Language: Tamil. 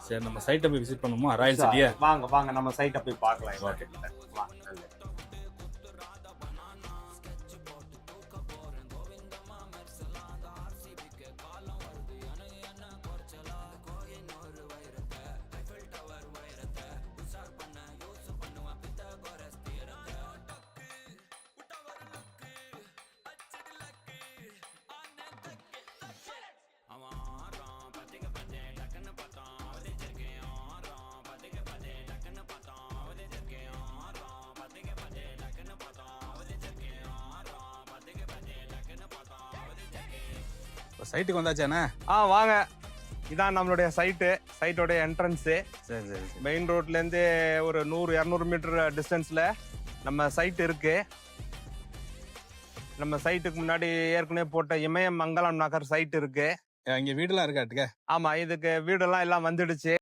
சரி, நம்ம சைட்டை போய் விசிட் பண்ணுவோமா? ராயல் சிட்டியை வாங்க வாங்க நம்ம சைட்டை போய் பார்க்கலாம். ஓகே. வாங்க. சைட்டுக்கு வந்தாச்சானே? வாங்க. இதான் நம்மளுடைய சைட்டோட என்ட்ரன்ஸு. சரி சரி. மெயின் ரோட்லேருந்து ஒரு 100-200 மீட்டர் டிஸ்டன்ஸில் நம்ம சைட் இருக்கு. நம்ம சைட்டுக்கு முன்னாடி ஏற்கனவே போட்ட இமயம் மங்கலம் நகர் சைட் இருக்கு. இங்க வீடுலாம் இருக்காட்டுக்க? ஆமா, இதுக்கு வீடெல்லாம் எல்லாம் வந்துடுச்சு.